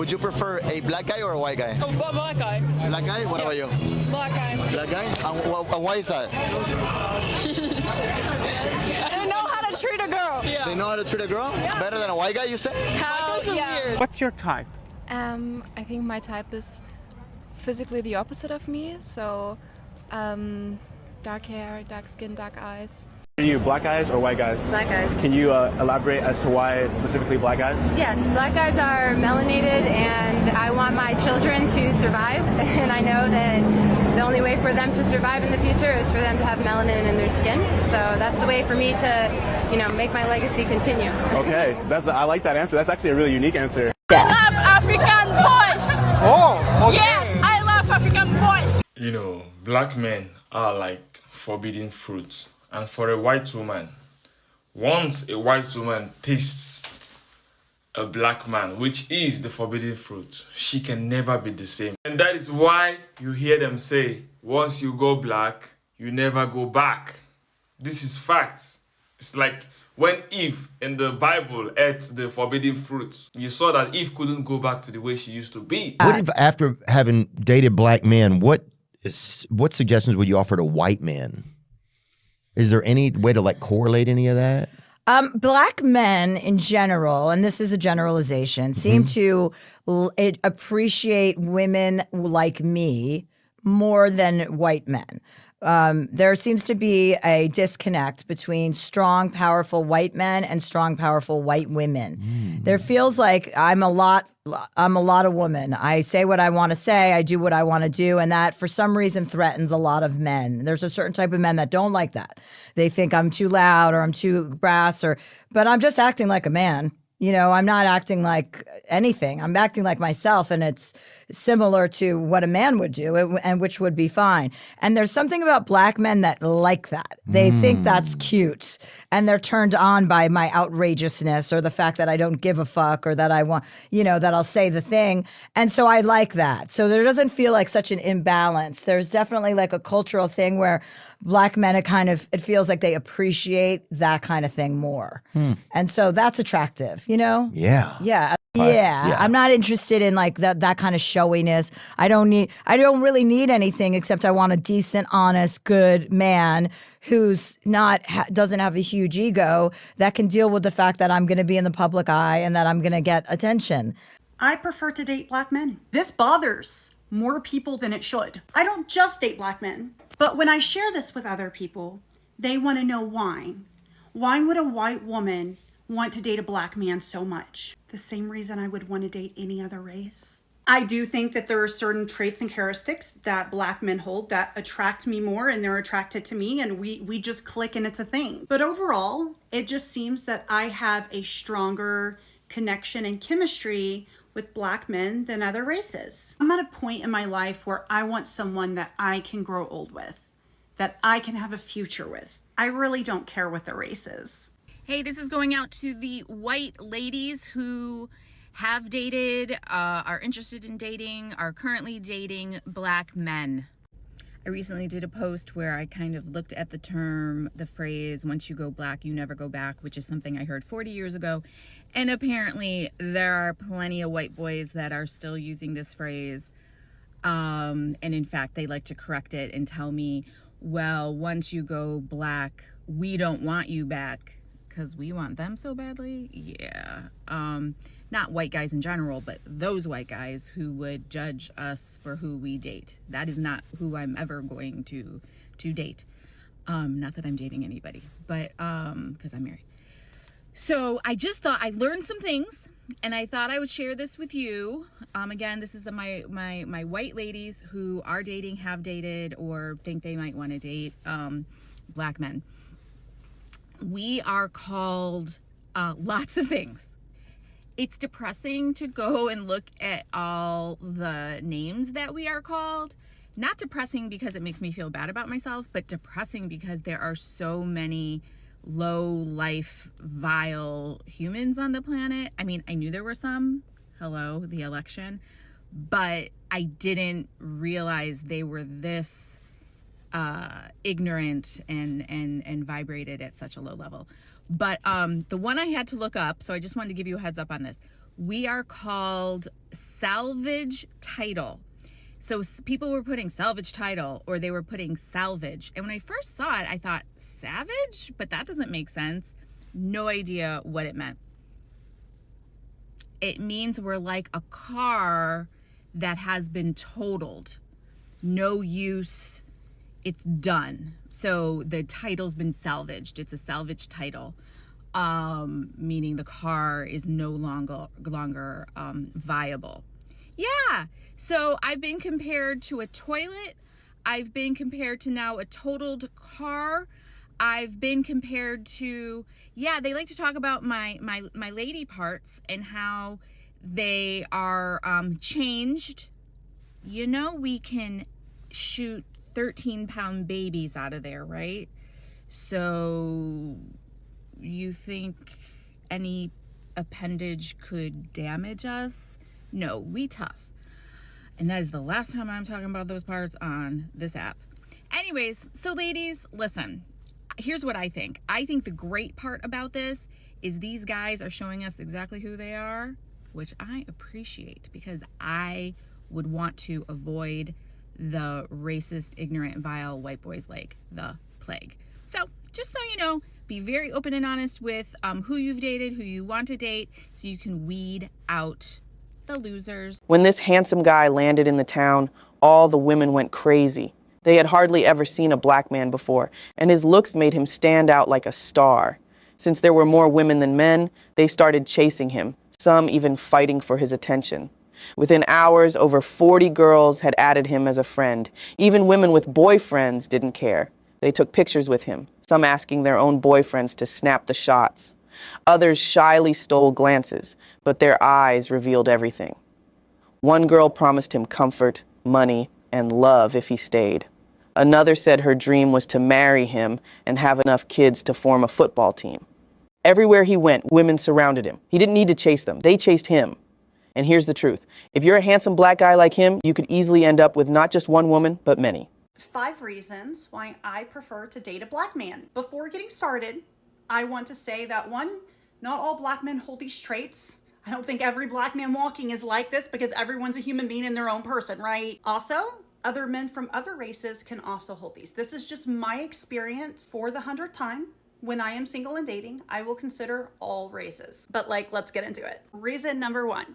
Would you prefer a black guy or a white guy? Black guy. Black guy? What about you? Black guy. Black guy? And why is that? I know how to treat a girl. Yeah. They know how to treat a girl? Yeah. Better than a white guy, you say? How? Weird. What's your type? I think my type is physically the opposite of me, so dark hair, dark skin, dark eyes. Are you black guys or white guys? Black guys. Can you elaborate as to why specifically black guys? Yes, black guys are melanated, and I want my children to survive, and I know that the only way for them to survive in the future is for them to have melanin in their skin. So that's the way for me to, make my legacy continue. Okay, I like that answer. That's actually a really unique answer. I love African boys. Oh, okay. Yes, I love African boys. Black men are like forbidden fruit. And for a white woman, once a white woman tastes a black man, which is the forbidden fruit, she can never be the same. And that is why you hear them say, once you go black, you never go back. This is facts. It's like when Eve in the Bible ate the forbidden fruit, you saw that Eve couldn't go back to the way she used to be. What if, after having dated black men, what suggestions would you offer to white men? Is there any way to correlate any of that? Black men in general, and this is a generalization, seem to appreciate women like me more than white men. There seems to be a disconnect between strong, powerful white men and strong, powerful white women. There feels like I'm a lot of woman. I say what I want to say. I do what I want to do. And that, for some reason, threatens a lot of men. There's a certain type of men that don't like that. They think I'm too loud or I'm too brass, but I'm just acting like a man. I'm not acting like anything. I'm acting like myself, and it's similar to what a man would do, and which would be fine. And there's something about black men that like that. They think that's cute, and they're turned on by my outrageousness or the fact that I don't give a fuck or that I want, that I'll say the thing. And so I like that. So there doesn't feel like such an imbalance. There's definitely like a cultural thing where black men, it feels like they appreciate that kind of thing more. And so that's attractive, Yeah. Yeah. I'm not interested in that kind of showiness. I don't really need anything except I want a decent, honest, good man who's doesn't have a huge ego that can deal with the fact that I'm going to be in the public eye and that I'm going to get attention. I prefer to date black men. This bothers more people than it should. I don't just date black men, but when I share this with other people, they want to know why. Why would a white woman want to date a black man so much? The same reason I would want to date any other race. I do think that there are certain traits and characteristics that black men hold that attract me more, and they're attracted to me, and we just click and it's a thing. But overall, it just seems that I have a stronger connection and chemistry with black men than other races. I'm at a point in my life where I want someone that I can grow old with, that I can have a future with. I really don't care what the race is. Hey, this is going out to the white ladies who have dated, are interested in dating, are currently dating black men. I recently did a post where I kind of looked at the phrase, once you go black, you never go back, which is something I heard 40 years ago. And apparently there are plenty of white boys that are still using this phrase. And in fact, they like to correct it and tell me, well, once you go black, we don't want you back because we want them so badly. Yeah. Not white guys in general, but those white guys who would judge us for who we date. That is not who I'm ever going to date. Not that I'm dating anybody, but because I'm married. So I just thought I learned some things, and I thought I would share this with you. Again, this is my white ladies who are dating, have dated, or think they might want to date black men. We are called lots of things. It's depressing to go and look at all the names that we are called. Not depressing because it makes me feel bad about myself, but depressing because there are so many low life, vile humans on the planet. I mean, I knew there were some, hello, the election, but I didn't realize they were this ignorant and vibrated at such a low level. But the one I had to look up, so I just wanted to give you a heads up on this. We are called salvage title. So people were putting salvage title, or they were putting salvage. And when I first saw it, I thought, savage? But that doesn't make sense. No idea what it meant. It means we're like a car that has been totaled. No use, it's done. So the title's been salvaged. It's a salvage title, meaning the car is no longer viable. Yeah, so I've been compared to a toilet. I've been compared to now a totaled car. I've been compared to, yeah, they like to talk about my lady parts and how they are changed. You know, we can shoot 13-pound babies out of there, right? So you think any appendage could damage us? No, we tough. And that is the last time I'm talking about those parts on this app. Anyways, so ladies, listen, here's what I think. I think the great part about this is these guys are showing us exactly who they are, which I appreciate, because I would want to avoid the racist, ignorant, vile white boys like the plague. So just so you know, be very open and honest with who you've dated, who you want to date, so you can weed out the losers. When this handsome guy landed in the town, all the women went crazy. They had hardly ever seen a black man before, and his looks made him stand out like a star. Since there were more women than men, they started chasing him, some even fighting for his attention. Within hours, over 40 girls had added him as a friend. Even women with boyfriends didn't care. They took pictures with him, some asking their own boyfriends to snap the shots. Others shyly stole glances, but their eyes revealed everything. One girl promised him comfort, money, and love if he stayed. Another said her dream was to marry him and have enough kids to form a football team. Everywhere he went, women surrounded him. He didn't need to chase them. They chased him. And here's the truth. If you're a handsome black guy like him, you could easily end up with not just one woman, but many. 5 reasons why I prefer to date a black man. Before getting started, I want to say that 1, not all black men hold these traits. I don't think every black man walking is like this, because everyone's a human being in their own person, right? Also, other men from other races can also hold these. This is just my experience. For the 100th time, when I am single and dating, I will consider all races. But let's get into it. Reason number 1,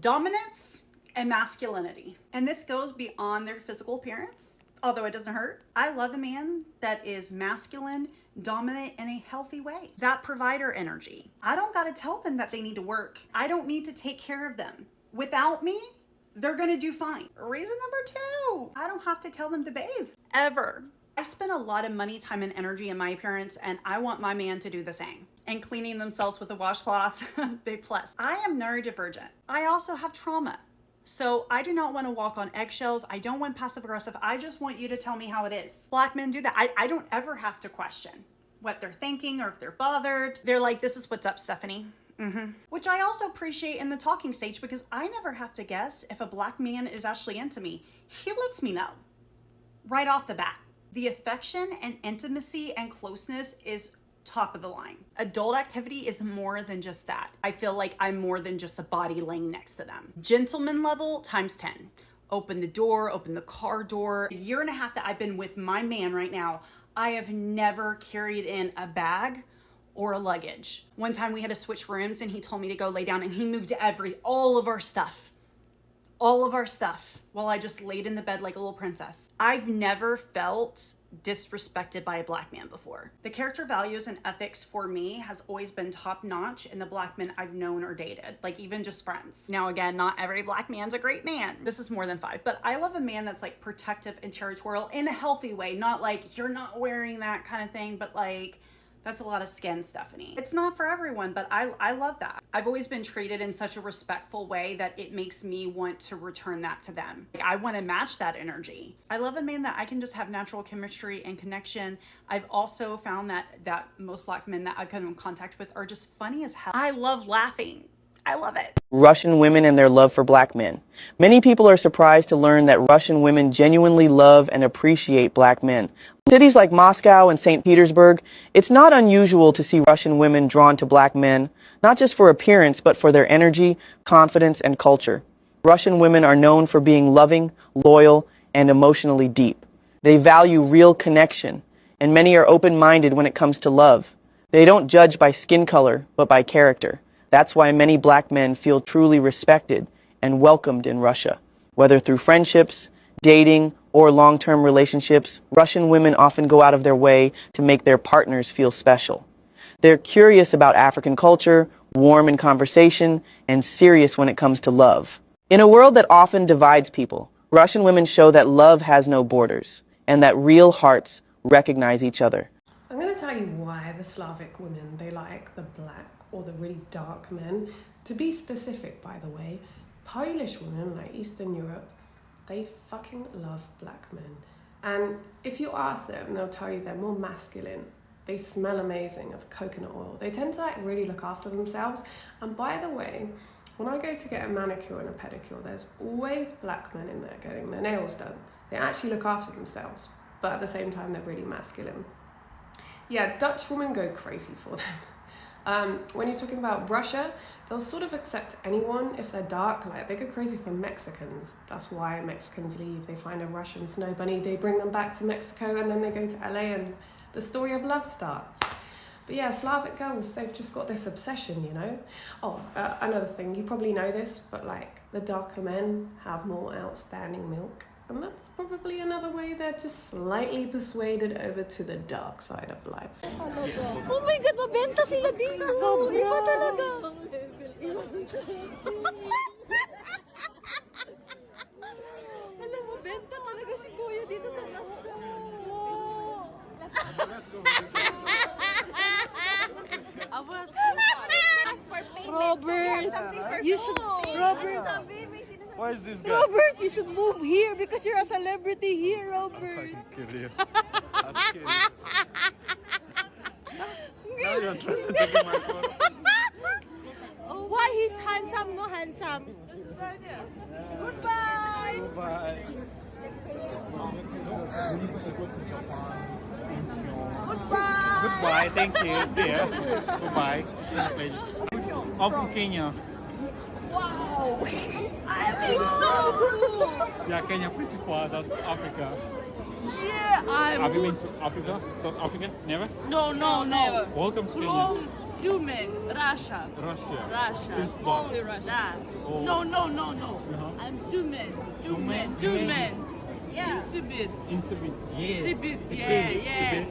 dominance and masculinity. And this goes beyond their physical appearance, although it doesn't hurt. I love a man that is masculine, dominant in a healthy way. That provider energy. I don't gotta tell them that they need to work. I don't need to take care of them. Without me, they're gonna do fine. Reason number 2, I don't have to tell them to bathe, ever. I spend a lot of money, time, and energy in my appearance, and I want my man to do the same. And cleaning themselves with a washcloth, big plus. I am neurodivergent. I also have trauma. So I do not want to walk on eggshells. I don't want passive aggressive. I just want you to tell me how it is. Black men do that. I don't ever have to question what they're thinking or if they're bothered. They're like, this is what's up, Stephanie. Which I also appreciate in the talking stage, because I never have to guess if a black man is actually into me. He lets me know right off the bat. The affection and intimacy and closeness is top of the line. Adult activity is more than just that. I feel like I'm more than just a body laying next to them. Gentleman level times 10. Open the door, open the car door. A year and a half that I've been with my man right now, I have never carried in a bag or a luggage. One time we had to switch rooms and he told me to go lay down, and he moved all of our stuff while I just laid in the bed like a little princess. I've never felt disrespected by a black man before. The character values and ethics for me has always been top notch in the black men I've known or dated, like even just friends. Now again, not every black man's a great man. This is more than 5, but I love a man that's like protective and territorial in a healthy way, not like you're not wearing that kind of thing, but like, that's a lot of skin, Stephanie. It's not for everyone, but I love that. I've always been treated in such a respectful way that it makes me want to return that to them. Like, I want to match that energy. I love a man that I can just have natural chemistry and connection. I've also found that most black men that I've come in contact with are just funny as hell. I love laughing. I love it. Russian women and their love for black men. Many people are surprised to learn that Russian women genuinely love and appreciate black men. In cities like Moscow and St. Petersburg, it's not unusual to see Russian women drawn to black men, not just for appearance, but for their energy, confidence, and culture. Russian women are known for being loving, loyal, and emotionally deep. They value real connection, and many are open-minded when it comes to love. They don't judge by skin color, but by character. That's why many black men feel truly respected and welcomed in Russia. Whether through friendships, dating, or long-term relationships, Russian women often go out of their way to make their partners feel special. They're curious about African culture, warm in conversation, and serious when it comes to love. In a world that often divides people, Russian women show that love has no borders, and that real hearts recognize each other. I'm going to tell you why the Slavic women, they like the black or the really dark men. To be specific, by the way, Polish women, like Eastern Europe, they fucking love black men. And if you ask them, they'll tell you they're more masculine. They smell amazing of coconut oil. They tend to like really look after themselves. And by the way, when I go to get a manicure and a pedicure, there's always black men in there getting their nails done. They actually look after themselves, but at the same time, they're really masculine. Yeah, Dutch women go crazy for them. When you're talking about Russia, they'll sort of accept anyone if they're dark. Like, they go crazy for Mexicans. That's why Mexicans leave. They find a Russian snow bunny, they bring them back to Mexico, and then they go to LA and the story of love starts. But yeah, Slavic girls, they've just got this obsession, you know? Oh, another thing, you probably know this, but like, the darker men have more outstanding milk. And that's probably another way they're just slightly persuaded over to the dark side of life. Oh my God, mabenta sila dito. Iba talaga. Alam mo, benta talaga si Kuya dito sa Russia. Let's go. Robert, you should. Robert. Why is this guy? Robert, you should move here because you're a celebrity here, Robert. I'm kidding you. I'm kidding. Now you're interested in taking my phone. Why he's handsome, no handsome? Goodbye. Bye. Goodbye. Goodbye. Thank you. See ya. Goodbye. I'm from Kenya. Wow. I'm so cool. Yeah, Kenya pretty far. That's Africa. Yeah, Have you been to Africa? South Africa? Never? No, never. Welcome to Kenya. Human, Russia. Russia. Since birth? Only Russia. Oh. No. I'm human. Yeah. Sibit. In Sibit. Yeah. Sibit. Yeah.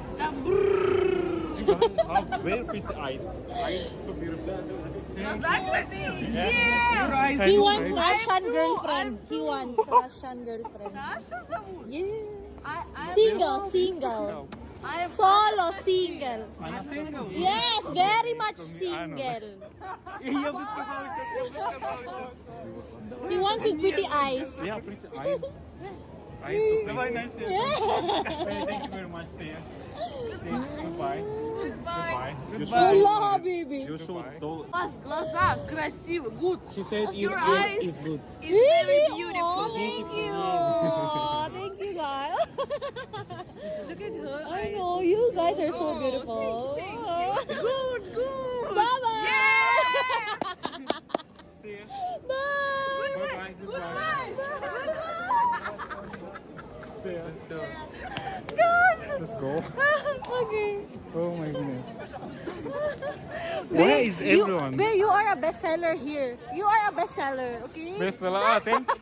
Have very pretty eyes. Eyes so beautiful. Yeah. He wants Russian girlfriend. He wants Russian girlfriend. Yeah. Single. Solo single. Yes, very much single. He wants with pretty eyes. Yeah, pretty eyes. Eyes so pretty. Thank you very much, dear. Goodbye. Hello, baby. You're so tall. Глаза красиво, good. She said Your your eyes is good. is very beautiful. Oh, thank you. Thank you, guys. Look at her I eyes. know, you guys are so beautiful. Good. Bye-bye. See ya. Bye. Goodbye. See ya. Let's go. Okay. Oh my goodness. Where is everyone? Babe, you are a bestseller here. You are a bestseller, okay? Bestseller, thank you.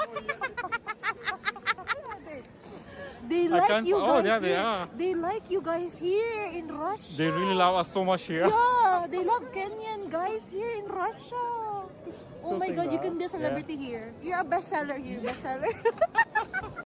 They I like can't- you oh, guys there they here. are. They like you guys here in Russia. They really love us so much here. Yeah, they love Kenyan guys here in Russia. Oh So my think God, you that, can be a celebrity here. You're a bestseller here, bestseller.